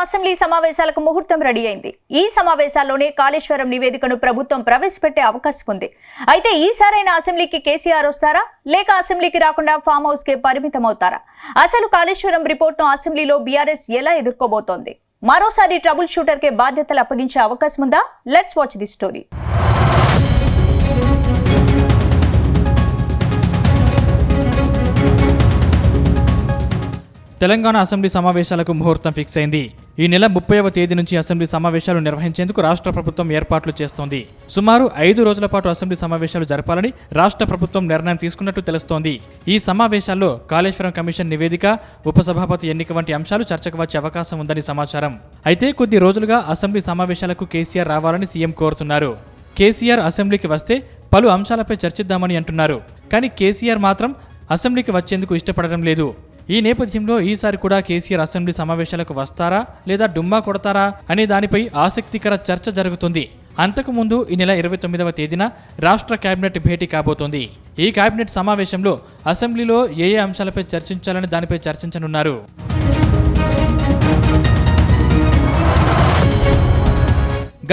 Assembly సమావేశాలకు ముహూర్తం ready అయింది. ఈ సమావేశాల్లోనే కాళేశ్వరం నివేదికను ప్రభుత్వం ప్రవేశపెట్టే అవకాశం ఉంది. అయితే ఈసారైనా అసెంబ్లీకి కేసీఆర్ వస్తారా లేక అసెంబ్లీకి రాకుండా ఫామ్ హౌస్ కే పరిమితం అవుతారా? అసలు కాళేశ్వరం రిపోర్ట్ను అసెంబ్లీలో బీఆర్ఎస్ ఎలా ఎదుర్కోబోతోంది? మరోసారి ట్రబుల్ షూటర్ కే బాధ్యతలు అప్పగించే అవకాశం ఉందా? Let's watch the story. Telangana assembly సమావేశాలకు ముహూర్తం ఫిక్స్ అయింది. ఈ నెల 30వ తేదీ నుంచి అసెంబ్లీ సమావేశాలు నిర్వహించేందుకు రాష్ట్ర ప్రభుత్వం ఏర్పాట్లు చేస్తోంది. సుమారు 5 రోజుల పాటు అసెంబ్లీ సమావేశాలు జరపాలని రాష్ట్ర ప్రభుత్వం నిర్ణయం తీసుకున్నట్టు తెలుస్తోంది. ఈ సమావేశాల్లో కాళేశ్వరం కమిషన్ నివేదిక, ఉపసభాపతి ఎన్నిక వంటి అంశాలు చర్చకు వచ్చే అవకాశం ఉందని సమాచారం. అయితే కొద్ది రోజులుగా అసెంబ్లీ సమావేశాలకు కేసీఆర్ రావాలని సీఎం కోరుతున్నారు. కేసీఆర్ అసెంబ్లీకి వస్తే పలు అంశాలపై చర్చిద్దామని అంటున్నారు. కానీ కేసీఆర్ మాత్రం అసెంబ్లీకి వచ్చేందుకు ఇష్టపడడం లేదు. ఈ నేపథ్యంలో ఈసారి కూడా కేసీఆర్ అసెంబ్లీ సమావేశాలకు వస్తారా లేదా డుమ్మా కొడతారా అనే దానిపై ఆసక్తికర చర్చ జరుగుతుంది. అంతకుముందు ఈ నెల 29వ తేదీన రాష్ట్ర కేబినెట్ భేటీ కాబోతోంది. ఈ కేబినెట్ సమావేశంలో అసెంబ్లీలో ఏ అంశాలపై చర్చించాలని దానిపై చర్చించనున్నారు.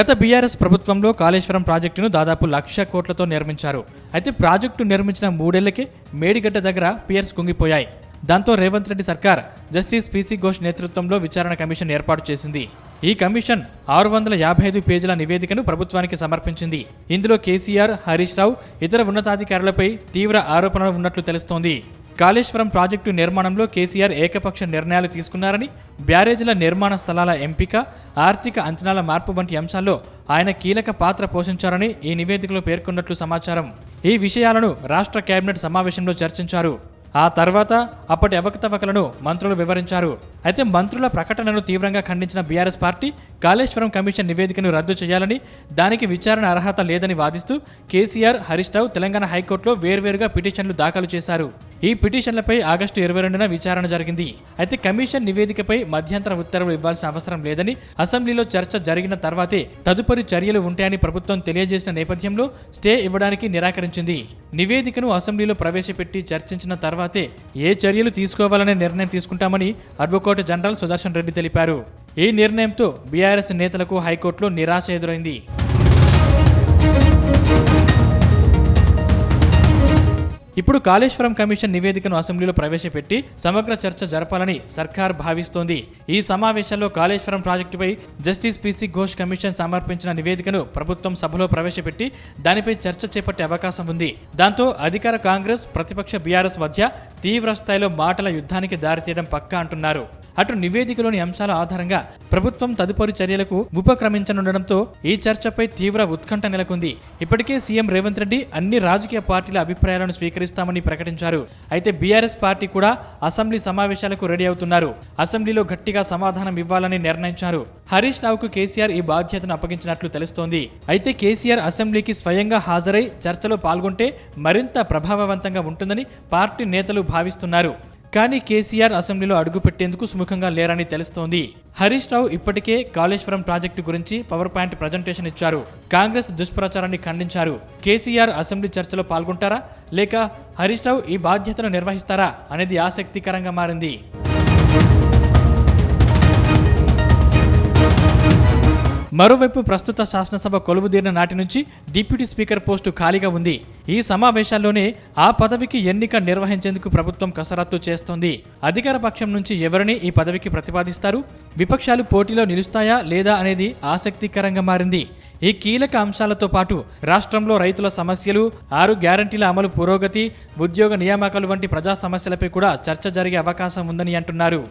గత బీఆర్ఎస్ ప్రభుత్వంలో కాళేశ్వరం ప్రాజెక్టును దాదాపు 1,00,000 కోట్లతో నిర్మించారు. అయితే ప్రాజెక్టు నిర్మించిన 3 ఏళ్లకే మేడిగడ్డ దగ్గర పియర్స్ కుంగిపోయాయి. దాంతో రేవంత్ రెడ్డి సర్కార్ జస్టిస్ పీసీ ఘోష్ నేతృత్వంలో విచారణ కమిషన్ ఏర్పాటు చేసింది. ఈ కమిషన్ 655 పేజీల నివేదికను ప్రభుత్వానికి సమర్పించింది. ఇందులో కేసీఆర్, హరీష్ రావు, ఇతర ఉన్నతాధికారులపై తీవ్ర ఆరోపణలు ఉన్నట్లు తెలుస్తోంది. కాళేశ్వరం ప్రాజెక్టు నిర్మాణంలో కేసీఆర్ ఏకపక్ష నిర్ణయాలు తీసుకున్నారని, బ్యారేజీల నిర్మాణ స్థలాల ఎంపిక, ఆర్థిక అంచనాల మార్పు వంటి అంశాల్లో ఆయన కీలక పాత్ర పోషించారని ఈ నివేదికలో పేర్కొన్నట్లు సమాచారం. ఈ విషయాలను రాష్ట్ర కేబినెట్ సమావేశంలో చర్చించారు. ఆ తర్వాత అప్పటి అవకతవకలను మంత్రులు వివరించారు. అయితే మంత్రుల ప్రకటనను తీవ్రంగా ఖండించిన బీఆర్ఎస్ పార్టీ కాళేశ్వరం కమిషన్ నివేదికను రద్దు చేయాలని, దానికి విచారణ అర్హత లేదని వాదిస్తూ కేసీఆర్, హరీష్ రావు తెలంగాణ హైకోర్టులో వేర్వేరుగా పిటిషన్లు దాఖలు చేశారు. ఈ పిటిషన్లపై ఆగస్టు 22న విచారణ జరిగింది. అయితే కమిషన్ నివేదికపై మధ్యంతర ఉత్తర్వులు ఇవ్వాల్సిన అవసరం లేదని, అసెంబ్లీలో చర్చ జరిగిన తర్వాతే తదుపరి చర్యలు ఉంటాయని ప్రభుత్వం తెలియజేసిన నేపథ్యంలో స్టే ఇవ్వడానికి నిరాకరించింది. నివేదికను అసెంబ్లీలో ప్రవేశపెట్టి చర్చించిన తర్వాతే ఏ చర్యలు తీసుకోవాలనే నిర్ణయం తీసుకుంటామని అడ్వకేట్ జనరల్ సుదర్శన్ రెడ్డి తెలిపారు. ఈ నిర్ణయంతో బీఆర్ఎస్ నేతలకు హైకోర్టులో నిరాశ ఎదురైంది. ఇప్పుడు కాళేశ్వరం కమిషన్ నివేదికను అసెంబ్లీలో ప్రవేశపెట్టి సమగ్ర చర్చ జరపాలని సర్కార్ భావిస్తోంది. ఈ సమావేశాల్లో కాళేశ్వరం ప్రాజెక్టుపై జస్టిస్ పీసీ ఘోష్ కమిషన్ సమర్పించిన నివేదికను ప్రభుత్వం సభలో ప్రవేశపెట్టి దానిపై చర్చ చేపట్టే అవకాశం ఉంది. దాంతో అధికార కాంగ్రెస్, ప్రతిపక్ష బీఆర్ఎస్ మధ్య తీవ్ర స్థాయిలో మాటల యుద్ధానికి దారితీయడం పక్కా అంటున్నారు. అటు నివేదికలోని అంశాల ఆధారంగా ప్రభుత్వం తదుపరి చర్యలకు ఉపక్రమించనుండడంతో ఈ చర్చపై తీవ్ర ఉత్కంఠ నెలకొంది. ఇప్పటికే సీఎం రేవంత్ రెడ్డి అన్ని రాజకీయ పార్టీల అభిప్రాయాలను స్వీకరిస్తామని ప్రకటించారు. అయితే బీఆర్ఎస్ పార్టీ కూడా అసెంబ్లీ సమావేశాలకు రెడీ అవుతున్నారు. అసెంబ్లీలో గట్టిగా సమాధానం ఇవ్వాలని నిర్ణయించారు. హరీష్ రావుకు కేసీఆర్ ఈ బాధ్యతను అప్పగించినట్లు తెలుస్తోంది. అయితే కేసీఆర్ అసెంబ్లీకి స్వయంగా హాజరై చర్చలో పాల్గొంటే మరింత ప్రభావవంతంగా ఉంటుందని పార్టీ నేతలు భావిస్తున్నారు. కానీ కేసీఆర్ అసెంబ్లీలో అడుగు పెట్టేందుకు సుముఖంగా లేరని తెలుస్తోంది. హరీష్ రావు ఇప్పటికే కాళేశ్వరం ప్రాజెక్టు గురించి పవర్ పాయింట్ ప్రజెంటేషన్ ఇచ్చారు. కాంగ్రెస్ దుష్ప్రచారాన్ని ఖండించారు. కేసీఆర్ అసెంబ్లీ చర్చలో పాల్గొంటారా లేక హరీష్ రావు ఈ బాధ్యతను నిర్వహిస్తారా అనేది ఆసక్తికరంగా మారింది. మరోవైపు ప్రస్తుత శాసనసభ కొలువుదీరిన నాటి నుంచి డిప్యూటీ స్పీకర్ పోస్టు ఖాళీగా ఉంది. ఈ సమావేశాల్లోనే ఆ పదవికి ఎన్నిక నిర్వహించేందుకు ప్రభుత్వం కసరత్తు చేస్తోంది. అధికార పక్షం నుంచి ఎవరిని ఈ పదవికి ప్రతిపాదిస్తారు, విపక్షాలు పోటీలో నిలుస్తాయా లేదా అనేది ఆసక్తికరంగా మారింది. ఈ కీలక అంశాలతో పాటు రాష్ట్రంలో రైతుల సమస్యలు, 6 గ్యారంటీల అమలు పురోగతి, ఉద్యోగ నియామకాలు వంటి ప్రజా సమస్యలపై కూడా చర్చ జరిగే అవకాశం ఉందని అంటున్నారు.